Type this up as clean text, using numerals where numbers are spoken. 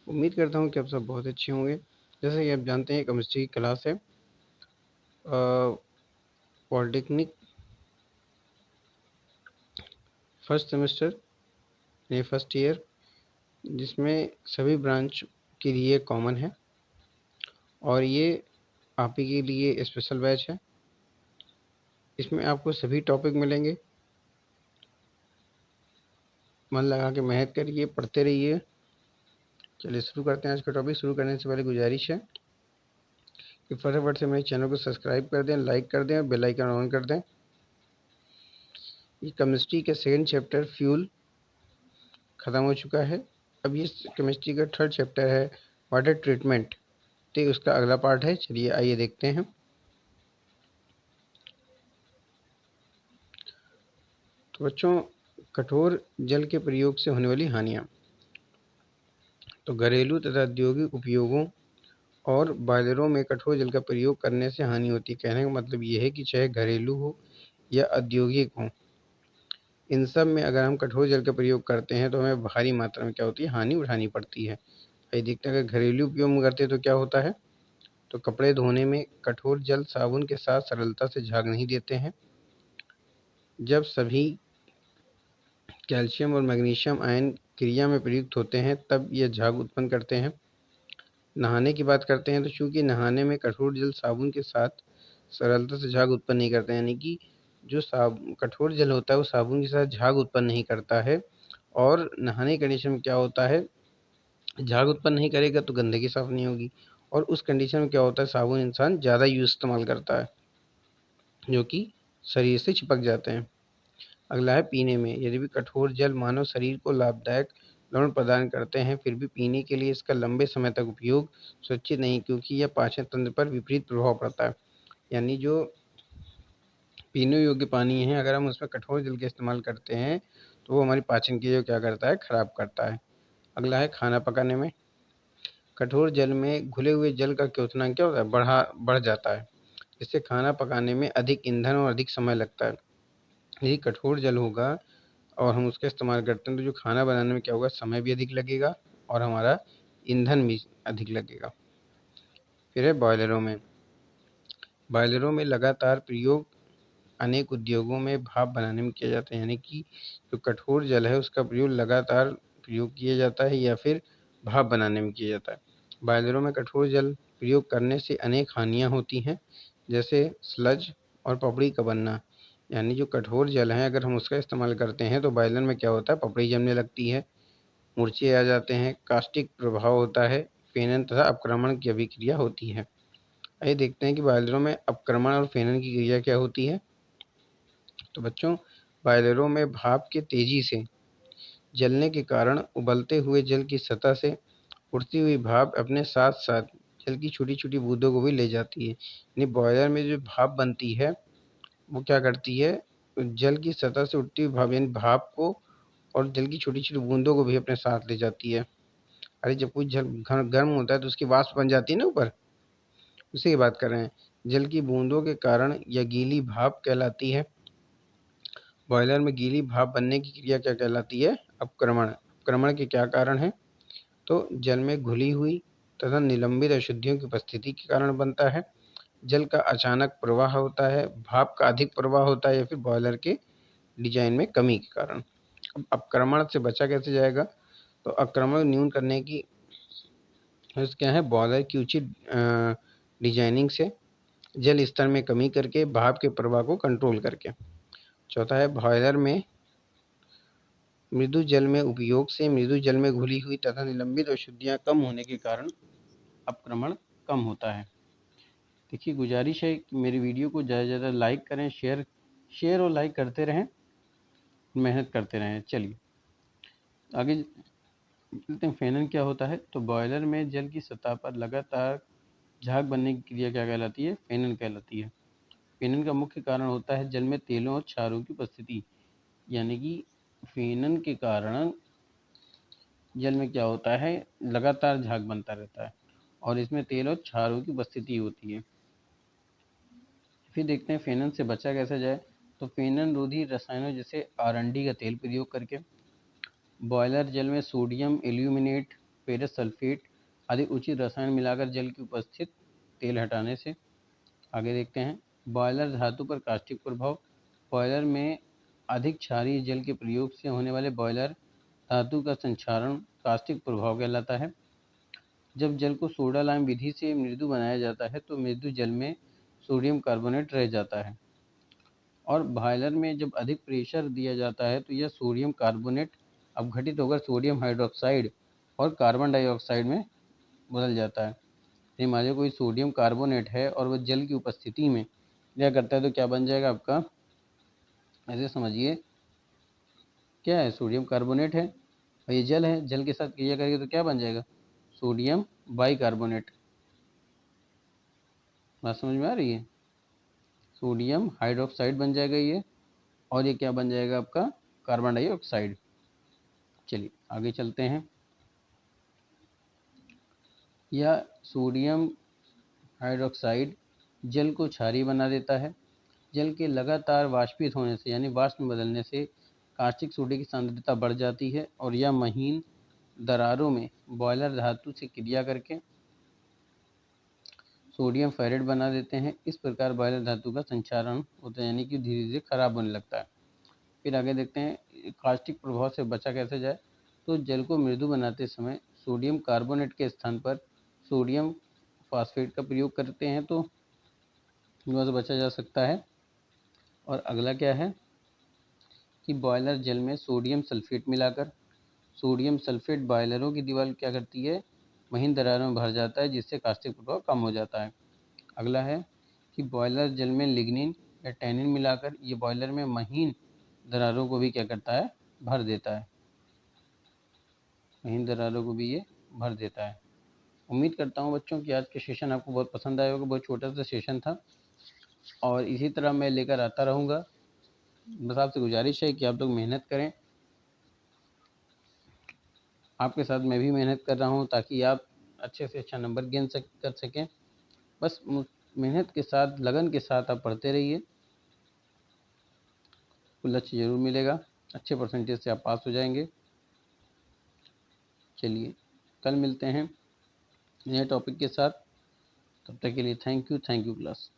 उम्मीद करता हूँ कि आप सब बहुत अच्छे होंगे। जैसा कि आप जानते हैं केमिस्ट्री की क्लास है पॉलिटेक्निक फर्स्ट सेमेस्टर यानी फर्स्ट ईयर, जिसमें सभी ब्रांच के लिए कॉमन है और ये आप ही के लिए स्पेशल बैच है। इसमें आपको सभी टॉपिक मिलेंगे। मन लगा के मेहनत करिए, पढ़ते रहिए। चलिए शुरू करते हैं आज का टॉपिक। शुरू करने से पहले गुजारिश है कि फटाफट से मेरे चैनल को सब्सक्राइब कर दें, लाइक कर दें और बेल आइकन ऑन कर दें। ये केमिस्ट्री के सेकंड चैप्टर फ्यूल ख़त्म हो चुका है। अब ये केमिस्ट्री का थर्ड चैप्टर है वाटर ट्रीटमेंट, तो उसका अगला पार्ट है। चलिए आइए देखते हैं। तो बच्चों, कठोर जल के प्रयोग से होने वाली हानियाँ। तो घरेलू तथा औद्योगिक उपयोगों और बॉयलरों में कठोर जल का प्रयोग करने से हानि होती है। कहने का मतलब ये है कि चाहे घरेलू हो या औद्योगिक हो, इन सब में अगर हम कठोर जल का प्रयोग करते हैं तो हमें भारी मात्रा में क्या होती है, हानि उठानी पड़ती है। आइए देखते हैं, अगर घरेलू उपयोग में करते हैं तो क्या होता है। तो कपड़े धोने में कठोर जल साबुन के साथ सरलता से झाग नहीं देते हैं। जब सभी कैल्शियम और मैग्नीशियम आयन क्रिया में प्रयुक्त होते हैं तब ये झाग उत्पन्न करते हैं। नहाने की बात करते हैं तो चूंकि नहाने में कठोर जल साबुन के साथ सरलता से झाग उत्पन्न नहीं करते, यानी कि जो कठोर जल होता है वो साबुन के साथ झाग उत्पन्न नहीं करता है। और नहाने की कंडीशन में क्या होता है, झाग उत्पन्न नहीं करेगा तो गंदगी साफ नहीं होगी। और उस कंडीशन में क्या होता है, साबुन इंसान ज़्यादा यूज इस्तेमाल करता है जो कि शरीर से चिपक जाते हैं। अगला है पीने में। यदि भी कठोर जल मानव शरीर को लाभदायक लवण प्रदान करते हैं, फिर भी पीने के लिए इसका लंबे समय तक उपयोग सुरक्षित नहीं, क्योंकि यह पाचन तंत्र पर विपरीत प्रभाव पड़ता है। यानी जो पीने योग्य पानी है, अगर हम उसमें कठोर जल का इस्तेमाल करते हैं तो वो हमारी पाचन क्रिया क्या करता है, खराब करता है। अगला है खाना पकाने में। कठोर जल में घुले हुए जल का क्वथनांक क्या होता है, बढ़ जाता है। इससे खाना पकाने में अधिक ईंधन और अधिक समय लगता है। यदि कठोर जल होगा और हम उसका इस्तेमाल करते हैं तो जो खाना बनाने में क्या होगा, समय भी अधिक लगेगा और हमारा ईंधन भी अधिक लगेगा। फिर है बॉयलरों में। बॉयलरों में लगातार प्रयोग अनेक उद्योगों में भाप बनाने में किया जाता है, यानी कि जो कठोर जल है उसका प्रयोग लगातार प्रयोग किया जाता है या फिर भाप बनाने में किया जाता है। बॉयलरों में कठोर जल प्रयोग करने से अनेक हानियाँ होती हैं, जैसे स्लज और पपड़ी का बनना। यानी जो कठोर जल है अगर हम उसका इस्तेमाल करते हैं तो बॉयलर में क्या होता है, पपड़ी जमने लगती है, मूर्छे आ जाते हैं, कास्टिक प्रभाव होता है, फेनन तथा अपक्रमण की अभिक्रिया होती है। आइए देखते हैं कि बॉयलरों में अपक्रमण और फेनन की क्रिया क्या होती है। तो बच्चों, बॉयलरों में भाप के तेजी से जलने के कारण उबलते हुए जल की सतह से उड़ती हुई भाप अपने साथ साथ जल की छोटी छोटी बूंदों को भी ले जाती है। यानी बॉयलर में जो भाप बनती है वो क्या करती है, जल की सतह से उठती हुई भाप यानी भाप को और जल की छोटी छोटी बूंदों को भी अपने साथ ले जाती है। अरे जब कोई जल गर्म होता है तो उसकी वाष्प बन जाती है ना ऊपर, उसी की बात कर रहे हैं। जल की बूंदों के कारण यह गीली भाप कहलाती है। बॉयलर में गीली भाप बनने की क्रिया क्या कहलाती है, अपक्रमण। अपक्रमण के क्या कारण है, तो जल में घुली हुई तथा निलंबित अशुद्धियों की उपस्थिति के कारण बनता है। जल का अचानक प्रवाह होता है, भाप का अधिक प्रवाह होता है, या फिर बॉयलर के डिजाइन में कमी के कारण। अब अपक्रमण से बचा कैसे जाएगा, तो आक्रमण न्यून करने की क्या है, बॉयलर की उचित डिजाइनिंग से, जल स्तर में कमी करके, भाप के प्रवाह को कंट्रोल करके। चौथा है बॉयलर में मृदु जल में उपयोग से मृदु जल में घुली हुई तथा निलंबित अशुद्धियां कम होने के कारण अपक्रमण कम होता है। देखिए, गुजारिश है कि मेरी वीडियो को ज़्यादा से ज़्यादा लाइक करें, शेयर और लाइक करते रहें, मेहनत करते रहें। चलिए आगे चलते हैं। फेनन क्या होता है, तो बॉयलर में जल की सतह पर लगातार झाग बनने की क्रिया क्या कहलाती है, फेनन कहलाती है। फेनन का मुख्य कारण होता है जल में तेलों और क्षारों की उपस्थिति। यानी कि फेनन के कारण जल में क्या होता है, लगातार झाग बनता रहता है और इसमें तेल और क्षारों की उपस्थिति होती है। फिर देखते हैं फेनन से बचा कैसे जाए। तो फेनन रोधी रसायनों जैसे आरएनडी का तेल प्रयोग करके, बॉयलर जल में सोडियम एल्यूमिनेट फेरस सल्फेट आदि उचित रसायन मिलाकर जल की उपस्थित तेल हटाने से। आगे देखते हैं बॉयलर धातु पर कास्टिक प्रभाव। बॉयलर में अधिक क्षारीय जल के प्रयोग से होने वाले बॉयलर धातु का संक्षारण कास्टिक प्रभाव कहलाता है। जब जल को सोडा लाइम विधि से मृदु बनाया जाता है तो मृदु जल में सोडियम कार्बोनेट रह जाता है, और बॉयलर में जब अधिक प्रेशर दिया जाता है तो यह सोडियम कार्बोनेट अपघटित होकर सोडियम हाइड्रोक्साइड और कार्बन डाइऑक्साइड में बदल जाता है। यदि मान लीजिए कोई सोडियम कार्बोनेट है और वह जल की उपस्थिति में क्या करता है तो क्या बन जाएगा आपका, ऐसे समझिए क्या है, सोडियम कार्बोनेट है और ये जल है, जल के साथ क्रिया करेंगे तो क्या बन जाएगा, सोडियम बाइकार्बोनेट। बात समझ में आ रही है, सोडियम हाइड्रोक्साइड बन जाएगा ये, और ये क्या बन जाएगा आपका, कार्बन डाइऑक्साइड। चलिए आगे चलते हैं। यह सोडियम हाइड्रोक्साइड जल को क्षारीय बना देता है। जल के लगातार वाष्पित होने से यानी वाष्प में बदलने से कास्टिक सोडे की सांद्रता बढ़ जाती है और यह महीन दरारों में बॉयलर धातु से क्रिया करके सोडियम फेरेट बना देते हैं। इस प्रकार बॉयलर धातु का संक्षारण होता है, यानी कि धीरे धीरे खराब होने लगता है। फिर आगे देखते हैं कास्टिक प्रभाव से बचा कैसे जाए। तो जल को मृदु बनाते समय सोडियम कार्बोनेट के स्थान पर सोडियम फास्फेट का प्रयोग करते हैं तो धुआं से बचा जा सकता है। और अगला क्या है कि बॉयलर जल में सोडियम सल्फेट मिलाकर, सोडियम सल्फेट बॉयलरों की दीवार क्या करती है, महीन दरारों में भर जाता है, जिससे कास्टिक प्रभाव कम हो जाता है। अगला है कि बॉयलर जल में लिग्निन या टैनिन मिलाकर ये बॉयलर में महीन दरारों को भी क्या करता है, भर देता है, महीन दरारों को भी ये भर देता है। उम्मीद करता हूँ बच्चों कि आज के सेशन आपको बहुत पसंद आया होगा। बहुत छोटा सा सेशन था और इसी तरह मैं लेकर आता रहूँगा। बस आपसे गुजारिश है कि आप लोग मेहनत करें, आपके साथ मैं भी मेहनत कर रहा हूँ ताकि आप अच्छे से अच्छा नंबर गेन कर सकें। बस मेहनत के साथ, लगन के साथ आप पढ़ते रहिए, आपको लक्ष्य जरूर मिलेगा, अच्छे परसेंटेज से आप पास हो जाएंगे। चलिए कल मिलते हैं नए टॉपिक के साथ, तब तक के लिए थैंक यू क्लास।